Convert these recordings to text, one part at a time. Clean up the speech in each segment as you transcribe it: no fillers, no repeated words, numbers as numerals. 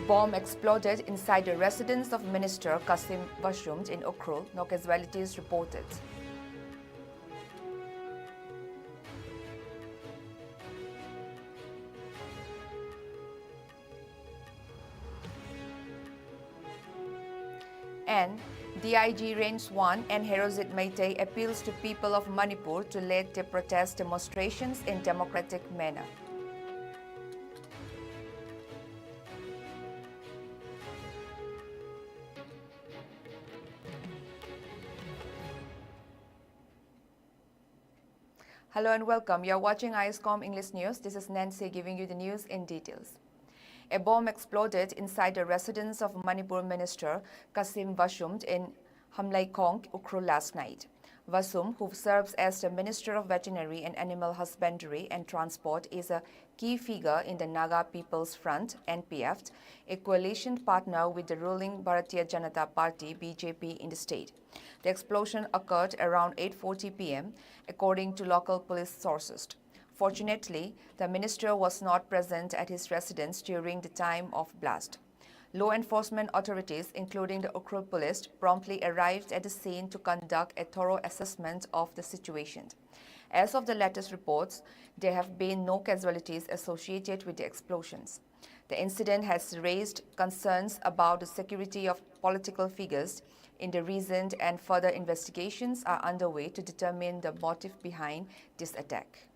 bomb exploded inside the residence of Minister Qasim Vashumt in Ukhrul. No casualties reported. And DIG Range 1 and Herozit Meitei appeals to people of Manipur to lead their protest demonstrations in democratic manner. Hello and welcome. You're watching Iscom English News. This is Nancy giving you the news in details. A bomb exploded inside the residence of Manipur Minister Qasim Vashumt in Hamlaikong, Ukhrul last night. Vasum, who serves as the Minister of Veterinary and Animal Husbandry and Transport, is a key figure in the Naga People's Front, NPF, a coalition partner with the ruling Bharatiya Janata Party, BJP, in the state. The explosion occurred around 8:40 p.m., according to local police sources. Fortunately, the minister was not present at his residence during the time of blast. Law enforcement authorities, including the Ukhrul police, promptly arrived at the scene to conduct a thorough assessment of the situation. As of the latest reports, there have been no casualties associated with the explosions. The incident has raised concerns about the security of political figures in the region, and further investigations are underway to determine the motive behind this attack.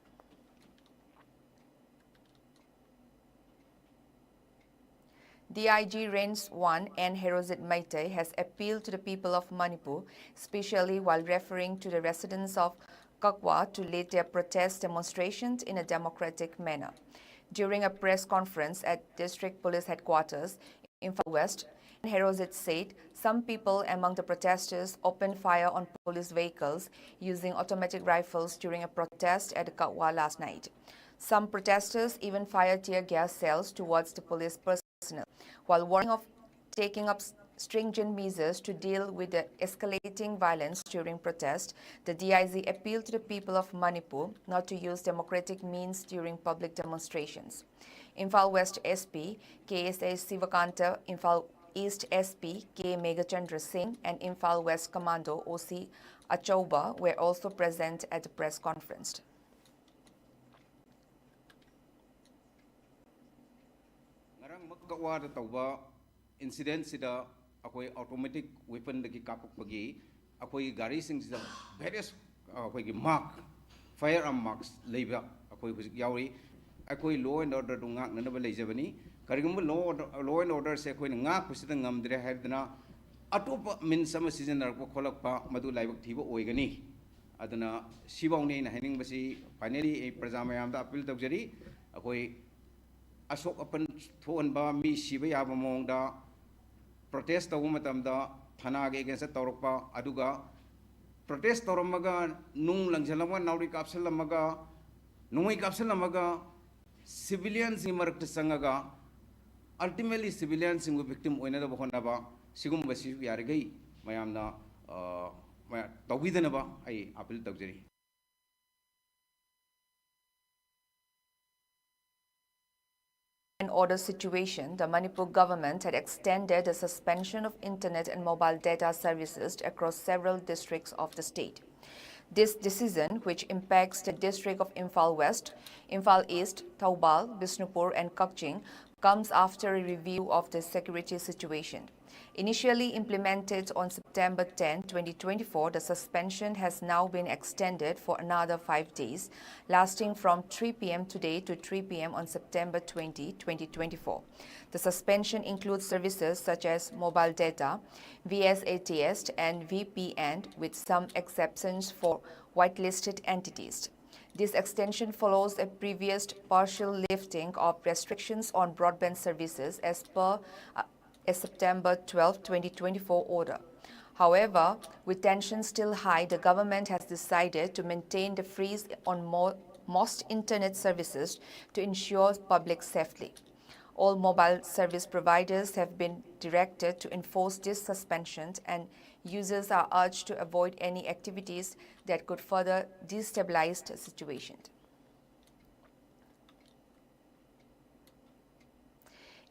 DIG Range 1 and Herozit Meitei has appealed to the people of Manipur, especially while referring to the residents of Kakwa, to lead their protest demonstrations in a democratic manner. During a press conference at District Police Headquarters in Imphal West, Herozit said some people among the protesters opened fire on police vehicles using automatic rifles during a protest at Kakwa last night. Some protesters even fired tear gas cells towards the police personnel, while warning of taking up stringent measures to deal with the escalating violence during protest. The DIG appealed to the people of Manipur not to use democratic means during public demonstrations. Imphal West SP, KSA Sivakanta, Imphal East SP, K. Megachandra Singh, and Imphal West Commando, OC Achauba, were also present at the press conference. Incident sida akoi automatic weapon dagi kapuk bagi akoi gari sing sida various akoi gi mark firearm marks leiba akoi hujik yauri akoi law and order dunga nanaba leijabani karigum law and order se akoi nga kusida ngamdre haidna atopa min sama season narko kholakpa madu laibak thiba oigani aduna sibawne na hening basi finally a prajamayam da appeal tawjari akoi asok apan thoanba mi siba yaba mongda protest tawum matamda thana ge against tawrokpa aduga protest tawramaga nung langjalama nauri kapsalamaga nungai kapsalamaga civilians ni marak sangaga ultimately civilians singu victim oina da bahonaba sigum basi yargai mayamna tawidana ai appeal tawjari. An order situation, the Manipur government had extended the suspension of internet and mobile data services across several districts of the state. This decision, which impacts the district of Imphal West, Imphal East, Taubal, Bishnupur and Kakching, comes after a review of the security situation. Initially implemented on September 10, 2024, the suspension has now been extended for another 5 days, lasting from 3 p.m. today to 3 p.m. on September 20, 2024. The suspension includes services such as mobile data, VSATS and VPN, with some exceptions for whitelisted entities. This extension follows a previous partial lifting of restrictions on broadband services as per a September 12, 2024 order. However, with tensions still high, the government has decided to maintain the freeze on most internet services to ensure public safety. All mobile service providers have been directed to enforce this suspension, and users are urged to avoid any activities that could further destabilize the situation.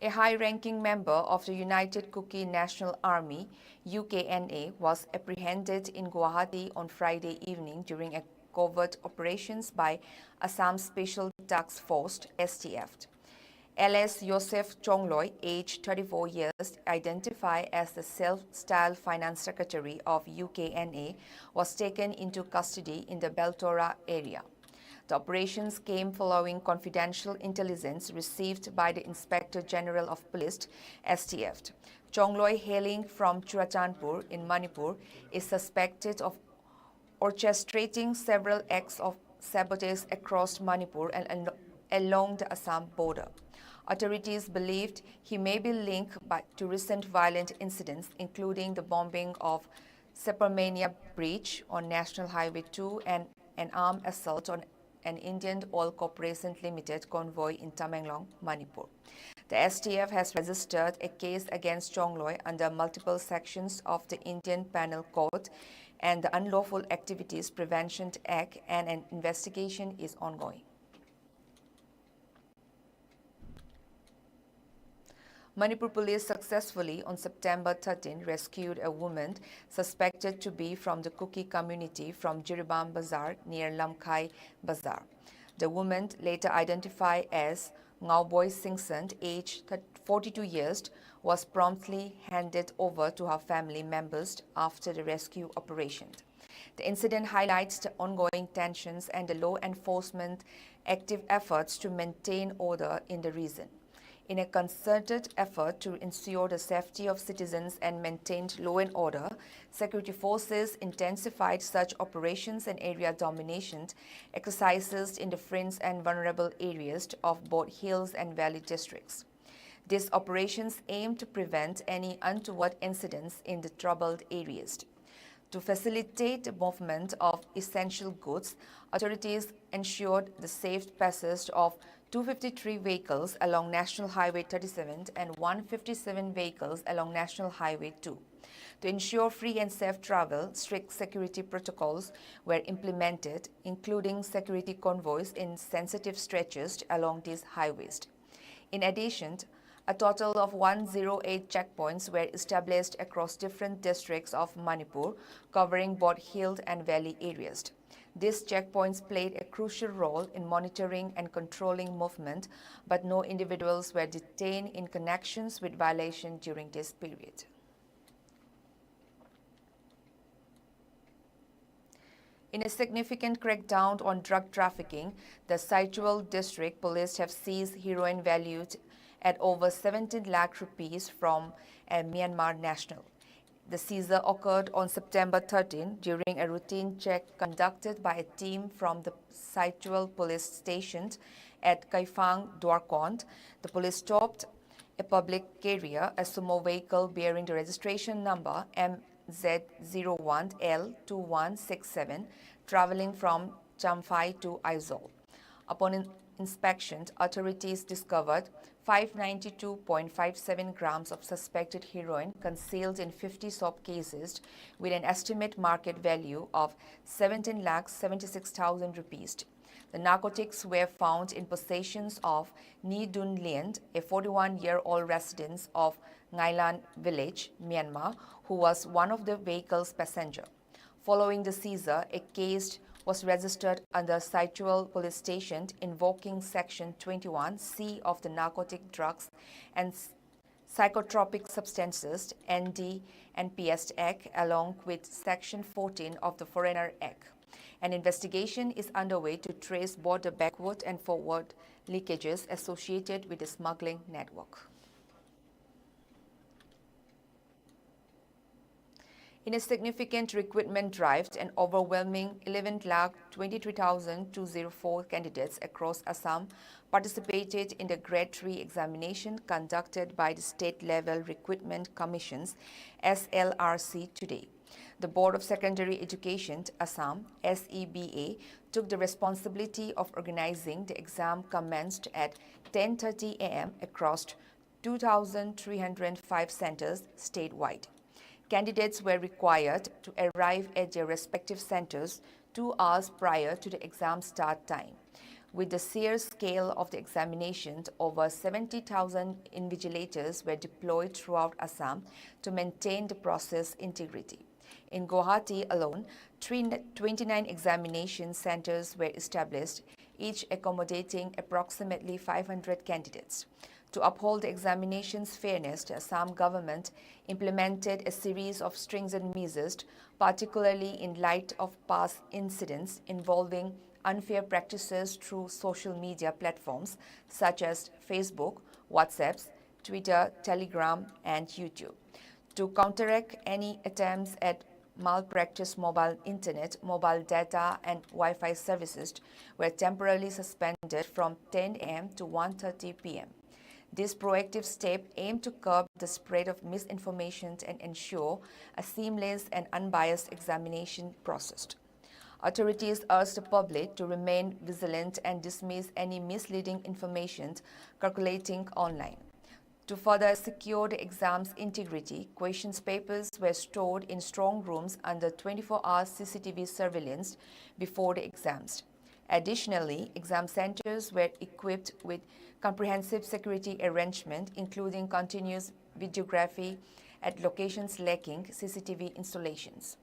A high-ranking member of the United Kuki National Army, UKNA, was apprehended in Guwahati on Friday evening during a covert operations by Assam Special Task Force, STF. LS Joseph Chongloy, aged 34 years, identified as the self-styled finance secretary of UKNA, was taken into custody in the Beltora area. The operations came following confidential intelligence received by the Inspector General of Police, STF. Chongloy, hailing from Churachandpur in Manipur, is suspected of orchestrating several acts of sabotage across Manipur and along the Assam border. Authorities believed he may be linked to recent violent incidents, including the bombing of Saparmania Bridge on National Highway 2 and an armed assault on an Indian Oil Corporation Limited convoy in Tamenglong, Manipur. The STF has registered a case against Chongloy under multiple sections of the Indian Penal Code and the Unlawful Activities Prevention Act, and an investigation is ongoing. Manipur police successfully, on September 13, rescued a woman suspected to be from the Kuki community from Jiribam Bazar near Lamkai Bazar. The woman, later identified as Ngauboy Singson, aged 42 years, was promptly handed over to her family members after the rescue operation. The incident highlights the ongoing tensions and the law enforcement active efforts to maintain order in the region. In a concerted effort to ensure the safety of citizens and maintained law and order, security forces intensified such operations and area domination exercises in the fringe and vulnerable areas of both hills and valley districts. These operations aim to prevent any untoward incidents in the troubled areas. To facilitate the movement of essential goods, authorities ensured the safe passage of 253 vehicles along National Highway 37 and 157 vehicles along National Highway 2. To ensure free and safe travel, strict security protocols were implemented, including security convoys in sensitive stretches along these highways. In addition, a total of 108 checkpoints were established across different districts of Manipur, covering both hill and valley areas. These checkpoints played a crucial role in monitoring and controlling movement, but no individuals were detained in connections with violation during this period. In a significant crackdown on drug trafficking, the Saichual District Police have seized heroin valued at over 17 lakh rupees from a Myanmar national. The seizure occurred on September 13 during a routine check conducted by a team from the Saichual police station at Kaifang, Dwarkont. The police stopped a public carrier, a sumo vehicle bearing the registration number MZ01L2167, traveling from Champhai to Aizawl. Upon inspection, authorities discovered 592.57 grams of suspected heroin concealed in 50 soap cases with an estimate market value of 17,76,000 rupees. The narcotics were found in possession of Ni Dun Lien, a 41-year-old resident of Ngailan village, Myanmar, who was one of the vehicle's passengers. Following the seizure, a case was registered under Saichual Police Station invoking Section 21C of the Narcotic Drugs and Psychotropic Substances ND&PS Act, along with Section 14 of the Foreigner Act. An investigation is underway to trace both the backward and forward leakages associated with the smuggling network. In a significant recruitment drive, an overwhelming 11,23,204 candidates across Assam participated in the Grade 3 examination conducted by the State-Level Recruitment Commissions SLRC today. The Board of Secondary Education, Assam, SEBA, took the responsibility of organizing the exam commenced at 10:30 a.m. across 2,305 centers statewide. Candidates were required to arrive at their respective centers 2 hours prior to the exam start time. With the sheer scale of the examinations, over 70,000 invigilators were deployed throughout Assam to maintain the process integrity. In Guwahati alone, 29 examination centers were established, each accommodating approximately 500 candidates. To uphold the examination's fairness, the Assam government implemented a series of stringent measures, particularly in light of past incidents involving unfair practices through social media platforms such as Facebook, WhatsApp, Twitter, Telegram, and YouTube. To counteract any attempts at malpractice, mobile internet, mobile data, and Wi-Fi services were temporarily suspended from 10 a.m. to 1:30 p.m. This proactive step aimed to curb the spread of misinformation and ensure a seamless and unbiased examination process. Authorities urged the public to remain vigilant and dismiss any misleading information circulating online. To further secure the exam's integrity, question papers were stored in strong rooms under 24-hour CCTV surveillance before the exams. Additionally, exam centers were equipped with comprehensive security arrangement, including continuous videography at locations lacking CCTV installations.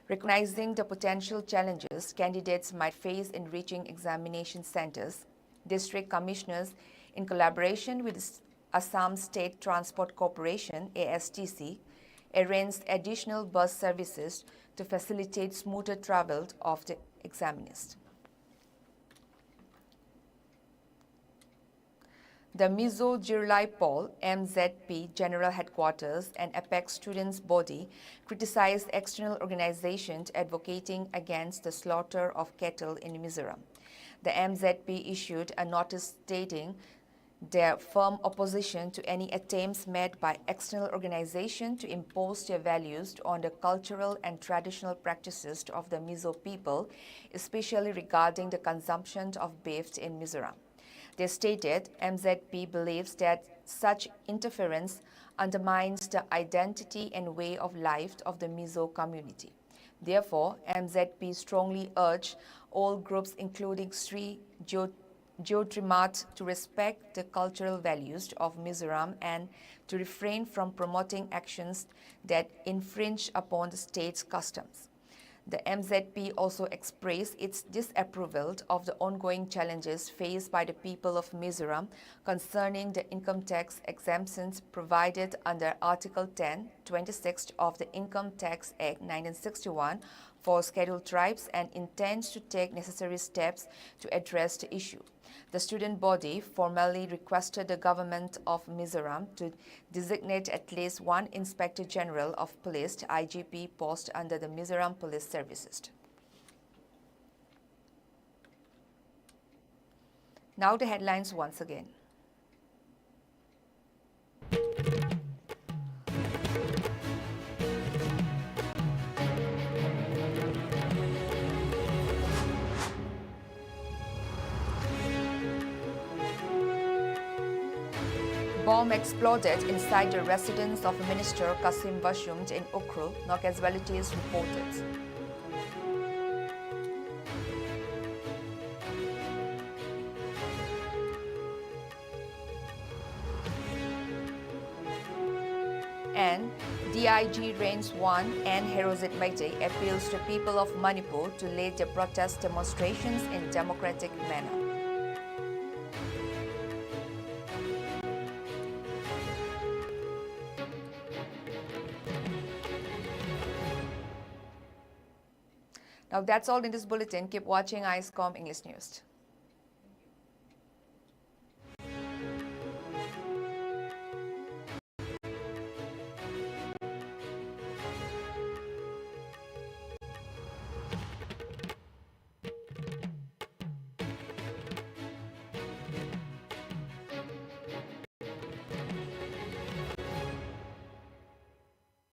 Recognizing the potential challenges candidates might face in reaching examination centers, district commissioners, in collaboration with Assam State Transport Corporation (ASTC), arranged additional bus services to facilitate smoother travel of the examiners. The Mizo Jirlai Pol MZP General Headquarters and Apex Students Body criticized external organizations advocating against the slaughter of cattle in Mizoram. The MZP issued a notice stating their firm opposition to any attempts made by external organizations to impose their values on the cultural and traditional practices of the Mizo people, especially regarding the consumption of beef in Mizoram. They stated MZP believes that such interference undermines the identity and way of life of the Mizo community. Therefore, MZP strongly urged all groups, including Sri Jyotirmat, to respect the cultural values of Mizoram and to refrain from promoting actions that infringe upon the state's customs. The MZP also expressed its disapproval of the ongoing challenges faced by the people of Mizoram concerning the income tax exemptions provided under Article 10(26) of the Income Tax Act 1961 for scheduled tribes and intends to take necessary steps to address the issue. The student body formally requested the government of Mizoram to designate at least one Inspector General of Police (IGP) post under the Mizoram Police Services. Now the headlines once again. Bomb exploded inside the residence of Minister Kasim Bashum in Ukhrul, no casualties reported. And DIG Range 1 and Herozit Meitei appeals to people of Manipur to lead the protest demonstrations in democratic manner. Now that's all in this bulletin. Keep watching Iscom English News.